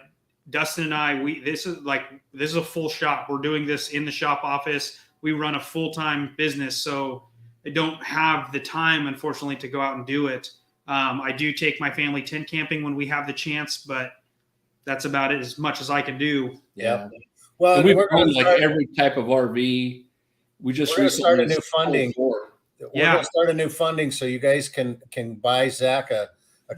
Dustin and I, this is a full shop. We're doing this in the shop office. We run a full-time business, so I don't have the time, unfortunately, to go out and do it. I do take my family tent camping when we have the chance, but that's about it, as much as I can do. Yeah. Well, and we've run every type of RV. We just recently started new funding. We're going to start a new funding so you guys can buy Zach a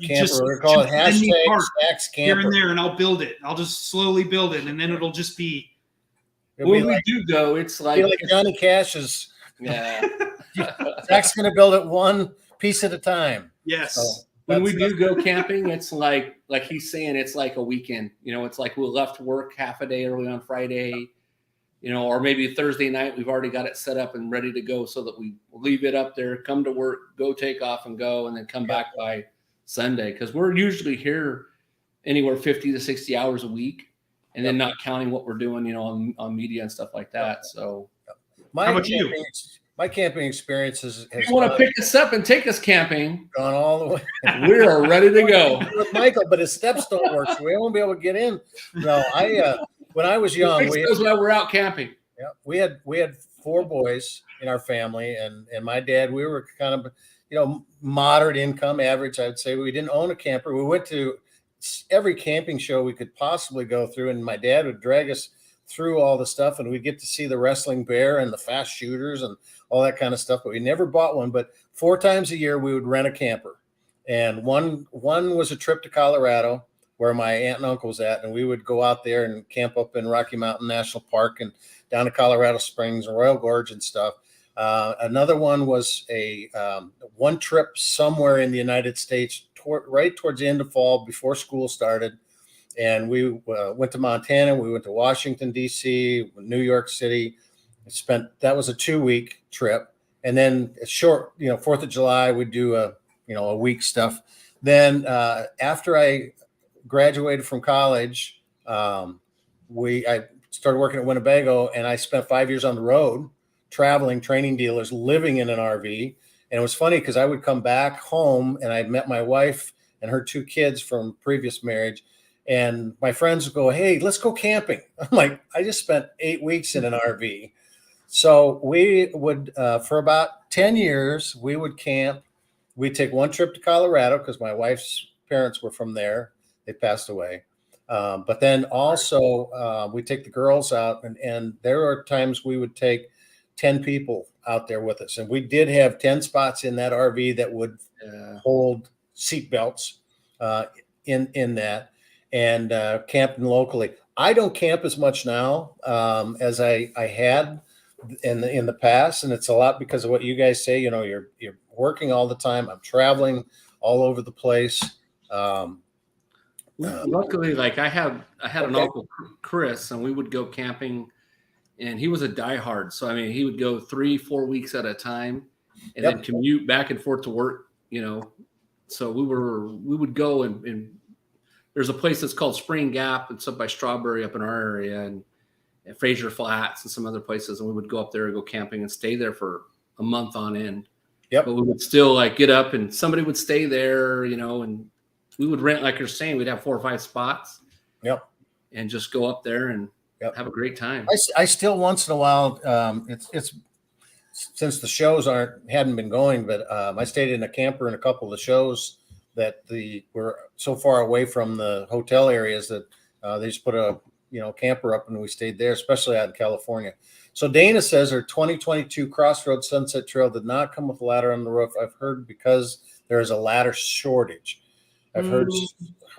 camper. We're call it hashtag Zach's camper. Here and there, and I'll build it. I'll just slowly build it, and then it'll just be. When we do go, it's like Johnny Cash's. Yeah. Zach's going to build it one piece at a time. Yes. So when we do go camping, it's like he's saying, it's like a weekend. It's like we left work half a day early on Friday, or maybe Thursday night. We've already got it set up and ready to go so that we leave it up there, come to work, go take off and go, and then come back by Sunday, because we're usually here anywhere 50 to 60 hours a week, and then not counting what we're doing, on media and stuff like that. So, how about you? My camping experience has you want to pick us up and take us camping? Gone all the way. We are ready to go with Michael, but his steps don't work, so we won't be able to get in. No, when I was young, we're out camping. Yeah, we had 4 boys in our family, and my dad. We were kind of moderate income, average, I'd say. We didn't own a camper. We went to every camping show we could possibly go through, and my dad would drag us through all the stuff, and we'd get to see the wrestling bear and the fast shooters and all that kind of stuff, but we never bought one. But 4 times a year we would rent a camper, and one was a trip to Colorado where my aunt and uncle was at, and we would go out there and camp up in Rocky Mountain National Park and down to Colorado Springs and Royal Gorge and stuff. Another one was a one trip somewhere in the United States right towards the end of fall before school started. And we went to Montana. We went to Washington, D.C., New York City. That was a 2-week trip. And then a short, 4th of July, we'd do a week stuff. Then after I graduated from college, I started working at Winnebago, and I spent 5 years on the road, traveling, training dealers, living in an RV. And it was funny because I would come back home, and I met my wife and her 2 kids from previous marriage. And my friends would go, "Hey, let's go camping." I'm like, I just spent 8 weeks in an RV. So we would, for about 10 years, we would camp. We'd take one trip to Colorado because my wife's parents were from there. They passed away. But then also we take the girls out, and there are times we would take 10 people out there with us. And we did have 10 spots in that RV that would hold seat belts in that, and camping locally. I don't camp as much now as I had in the past, and it's a lot because of what you guys say. You're working all the time. I'm traveling all over the place. Luckily, like I had an uncle, Chris, and we would go camping, and he was a diehard. So I mean, he would go 3-4 weeks at a time, and then commute back and forth to work. So we would go and there's a place that's called Spring Gap. It's up by Strawberry up in our area, and Fraser Flats and some other places. And we would go up there and go camping and stay there for a month on end. Yep. But we would still get up, and somebody would stay there, and we would rent, like you're saying, we'd have 4 or 5 spots. Yep. and just go up there and have a great time. I still once in a while, it's since the shows hadn't been going, but I stayed in a camper in a couple of the shows that were so far away from the hotel areas that they just put a camper up and we stayed there, especially out in California. So Dana says our 2022 Crossroads Sunset Trail did not come with a ladder on the roof. I've heard because there is a ladder shortage. I've heard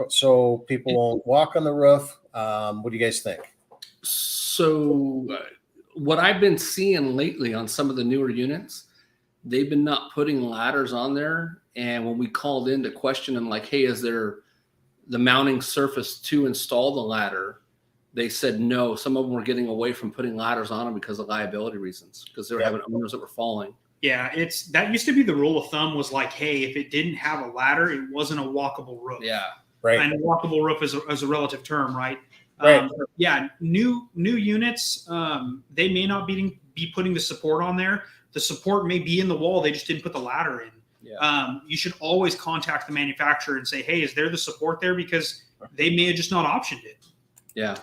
so people won't walk on the roof. What do you guys think? So what I've been seeing lately on some of the newer units, they've been not putting ladders on there. And when we called in to question them, like, hey, is there the mounting surface to install the ladder? They said no. Some of them were getting away from putting ladders on them because of liability reasons, because they were having owners that were falling. Yeah, that used to be the rule of thumb was like, hey, if it didn't have a ladder, it wasn't a walkable roof. Yeah, right. And a walkable roof is a relative term, right? Right. New units, they may not be putting the support on there. The support may be in the wall. They just didn't put the ladder in. Yeah. You should always contact the manufacturer and say, hey, is there the support there? Because they may have just not optioned it. Yeah.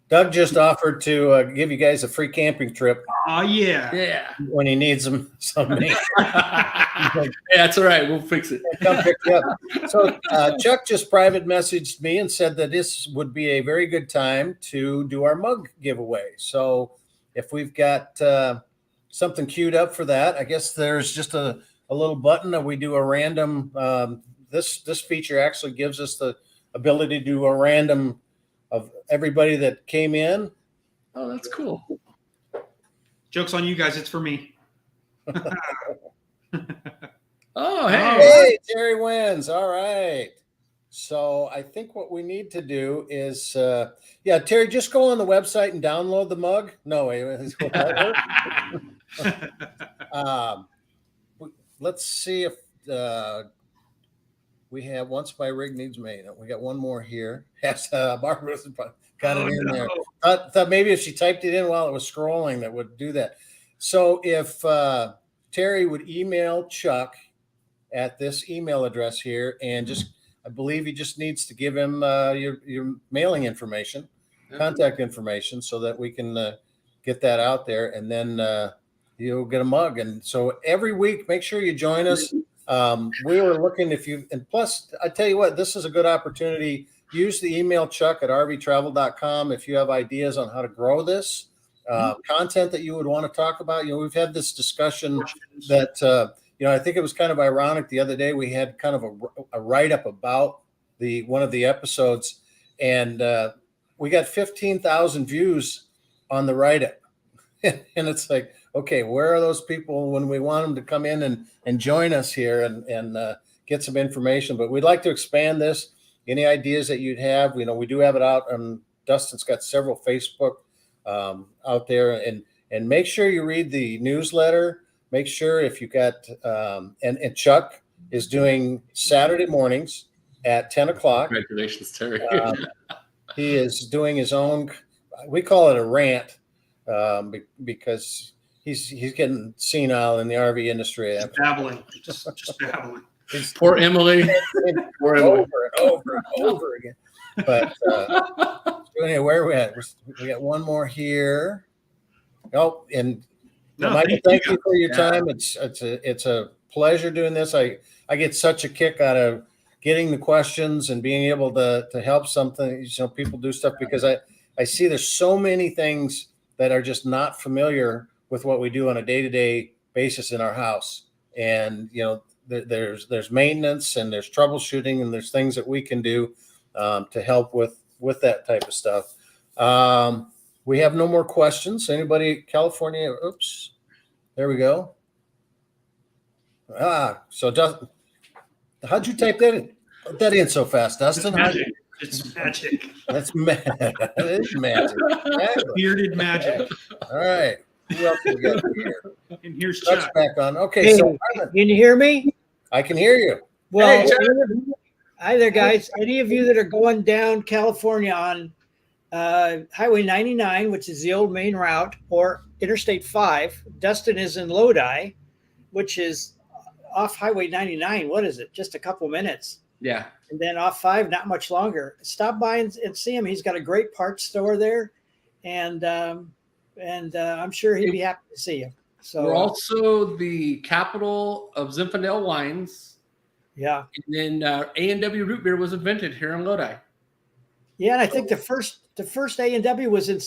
Doug just offered to give you guys a free camping trip. Yeah. When he needs them. Yeah, that's all right. We'll fix it. Come pick you up. So Chuck just private messaged me and said that this would be a very good time to do our mug giveaway. So if we've got something queued up for that, I guess there's just a little button that we do a random. This feature actually gives us the ability to do a random of everybody that came in. Oh, that's cool. Joke's on you guys. It's for me. Oh, hey, Terry wins. All right. So I think what we need to do is, Terry, just go on the website and download the mug. No, let's see if we have Once My Rig Needs Made. We got one more here. Barbara's got it in there. Thought maybe if she typed it in while it was scrolling, that would do that. So if Terry would email Chuck at this email address here, and I believe he just needs to give him your mailing information, contact information, so that we can get that out there, and then you'll get a mug. And so every week, make sure you join us. We were looking and plus, I tell you what, this is a good opportunity. Use the email Chuck at rvtravel.com if you have ideas on how to grow this content that you would want to talk about. We've had this discussion that, I think it was kind of ironic. The other day we had kind of a write-up about one of the episodes, and we got 15,000 views on the write-up. And it's like, okay, where are those people when we want them to come in and join us here and get some information? But we'd like to expand this. Any ideas that you'd have, we do have it out. Dustin's got several Facebook out there, and make sure you read the newsletter. Make sure if you got, and Chuck is doing Saturday mornings at 10 o'clock. Congratulations, Terry. He is doing his own, we call it a rant, because he's getting senile in the RV industry. Just babbling. Just babbling. Poor Emily. Poor Emily. Over and over again. But anyway, where are we at? We got one more here. Oh, and Michael, thank you for your time. It's a pleasure doing this. I get such a kick out of getting the questions and being able to help something. People do stuff because I see there's so many things that are just not familiar with what we do on a day-to-day basis in our house. And, there's maintenance and there's troubleshooting and there's things that we can do to help with that type of stuff. We have no more questions. Anybody, California? Oops, there we go. So Dustin, how'd you type that in so fast, Dustin? It's magic. That's that is magic. Bearded magic. All right. Who else we got here? And here's Chuck. Back on. Okay, hey, so can you hear me? I can hear you. Well, hey, hi there, guys. Any of you that are going down California on Highway 99, which is the old main route, or Interstate 5, Dustin is in Lodi, which is off Highway 99. What is it? Just a couple minutes. Yeah. And then off 5, not much longer. Stop by and see him. He's got a great parts store there, and I'm sure he'd be happy to see you. So we're also the capital of Zinfandel wines. Yeah. And then A&W root beer was invented here in Lodi. Yeah, and I think the first A&W was in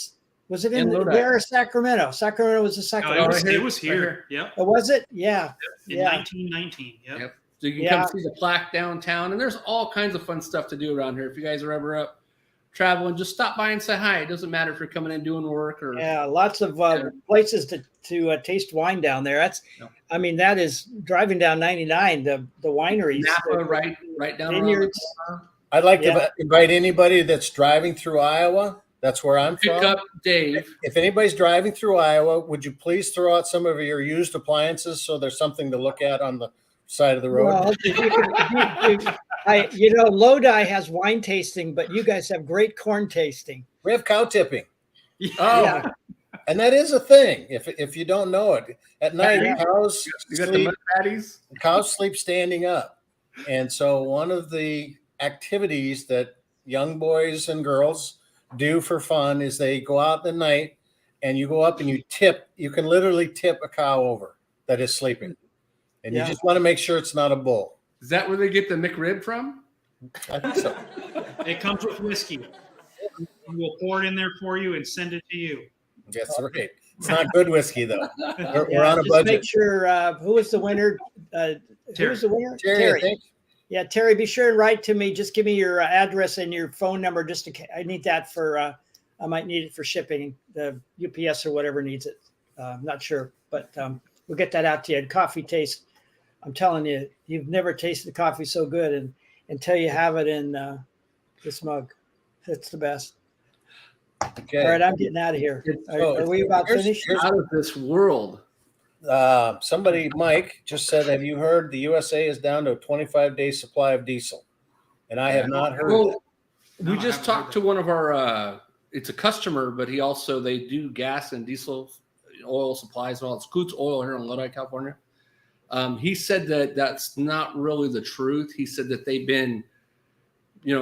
Lodi. where? Sacramento. Sacramento was the second. No, one. it was here. Yep. Oh, was it? Yeah. In 1919. Yep. So you can come see the plaque downtown, and there's all kinds of fun stuff to do around here. If you guys are ever up traveling, just stop by and say hi. It doesn't matter if you're coming in doing work or lots of places to taste wine down there. I mean, that is driving down 99. The wineries, Napa, right down vineyards. I'd like to invite anybody that's driving through Iowa. That's where I'm from. Pick up Dave. If anybody's driving through Iowa, would you please throw out some of your used appliances so there's something to look at on the side of the road? Well, Lodi has wine tasting, but you guys have great corn tasting. We have cow tipping. Oh, Yeah. And that is a thing. If you don't know it, at night cows you got the mud patties. sleep standing up, and so one of the activities that young boys and girls do for fun is they go out at night and you go up and you tip. You can literally tip a cow over that is sleeping, and you just want to make sure it's not a bull. Is that where they get the McRib from? I think so. It comes with whiskey. We'll pour it in there for you and send it to you. That's right. It's not good whiskey though. We're on a just budget. Make sure who was the winner. Who was the winner? Terry. I think. Yeah, Terry. Be sure and write to me. Just give me your address and your phone number. I need that for. I might need it for shipping. The UPS or whatever needs it. I'm not sure, but we'll get that out to you. And coffee taste. I'm telling you, you've never tasted coffee so good, and until you have it in this mug, it's the best. Okay. All right, I'm getting out of here. Are we about finished? Out of this world. Somebody, Mike, just said, have you heard the USA is down to a 25-day supply of diesel? And I have not heard that. We just talked to one of our, it's a customer, but they do gas and diesel oil supplies and all. It's Scoots Oil here in Lodi, California. He said that that's not really the truth. He said that they've been,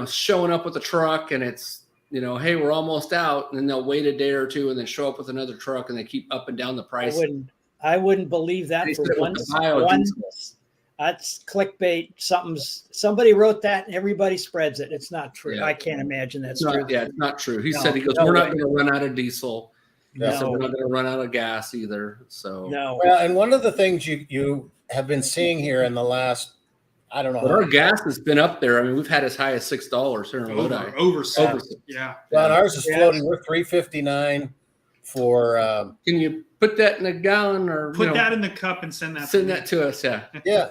showing up with a truck and it's, hey, we're almost out, and then they'll wait a day or two and then show up with another truck and they keep up and down the price. I wouldn't believe that for one. That's clickbait. Somebody wrote that and everybody spreads it. It's not true. Yeah. I can't imagine that's true. Yeah, it's not true. He said, we're not going to run out of diesel. No. So we're not going to run out of gas either. So no. Well, and one of the things you have been seeing here in the last, I don't know. But our gas has been up there. I mean, we've had as high as $6 here in Lodi. Over $6. Yeah. Well, ours is floating. We're $3.59 for. Can you put that in a gallon or put that in the cup and send that to us? Yeah. Yeah.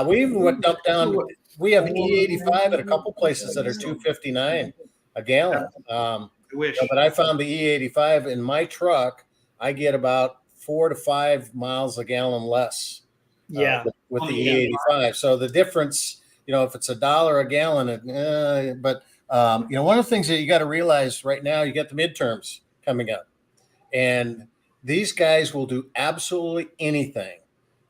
We even went up down. We have E85 at a couple places that are $2.59 a gallon. I wish. But I found the E85 in my truck. I get about 4 to 5 miles a gallon less. With the E85. So the difference, if it's $1 a gallon, but one of the things that you got to realize right now, you got the midterms coming up, and these guys will do absolutely anything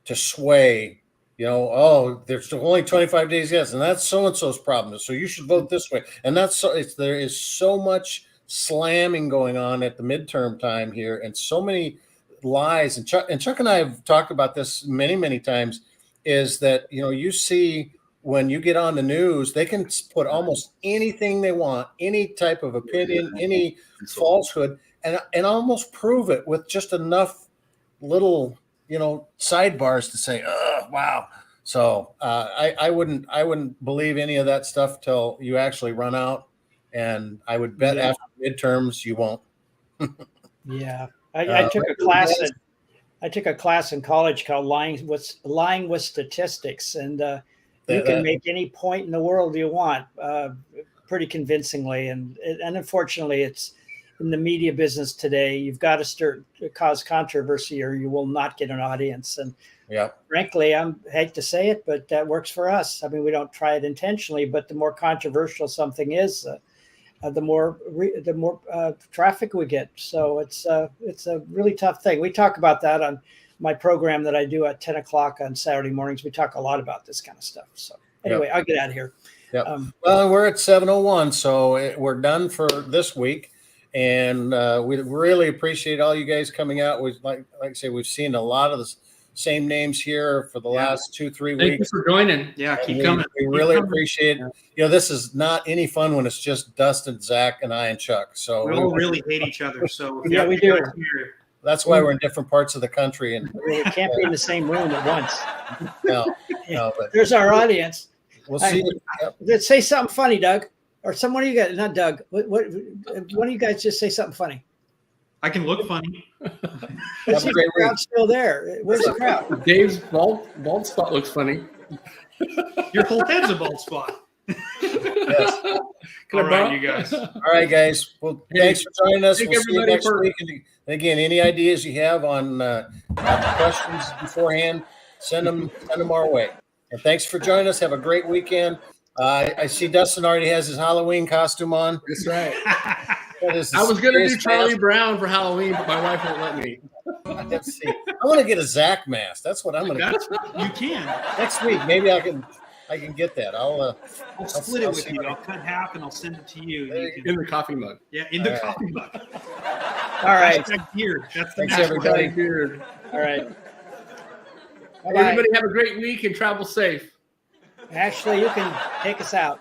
to sway. There's only 25 days, yes, and that's so and so's problem. So you should vote this way, and there is so much slamming going on at the midterm time here, and so many lies. And Chuck and I have talked about this many, many times, is that, you see when you get on the news, they can put almost anything they want, any type of opinion, any falsehood, and almost prove it with just enough little, sidebars to say, oh, wow. So I wouldn't believe any of that stuff till you actually run out. And I would bet after midterms, you won't. Yeah. I took a class in college called lying with statistics, and you can make any point in the world you want pretty convincingly. And unfortunately, it's in the media business today. You've got to cause controversy, or you will not get an audience. And frankly, I hate to say it, but that works for us. I mean, we don't try it intentionally, but the more controversial something is, the more traffic we get. So it's a really tough thing. We talk about that on my program that I do at 10 o'clock on Saturday mornings. We talk a lot about this kind of stuff. So anyway, I'll get out of here. Yep. Well, we're at 7:01, so we're done for this week. And we really appreciate all you guys coming out. We like I say, we've seen a lot of the same names here for the last 2-3 Thank weeks. you for joining. Yeah, keep coming. We really appreciate it. You know, this is not any fun when it's just Dustin, Zach, and I and Chuck. So We all really hate each other. So Yeah, we do. that's why we're in different parts of the country. And We can't be in the same room at once. no, but There's our audience. we'll see. Yep. Let's say something funny, Doug, or someone of you guys, not Doug. What? One of you guys just say something funny. I can look funny. Let's see if the crowd's still there. Where's the crowd? Dave's bald spot looks funny. Your whole head's a bald spot. Yes. All right, you guys. All right, guys. Well, thanks for joining us. Thank We'll see you everybody next week. And again, any ideas you have on questions beforehand, send them our way. And thanks for joining us. Have a great weekend. I see Dustin already has his Halloween costume on. That's right. That is I was going to do scariest Charlie mask. Brown for Halloween, but my wife won't let me. Let's see. I want to get a Zach mask. That's what I'm going to get You can. next week. Maybe I can get that. I'll split it with see you. what I I'll cut half and I'll send it to you. There You you can, In the coffee mug. yeah, in the All right. coffee mug. All right. Hashtag beard. That's the Thanks, hashtag. everybody. Beard. All right. Bye-bye. Everybody have a great week and travel safe. Ashley, you can take us out.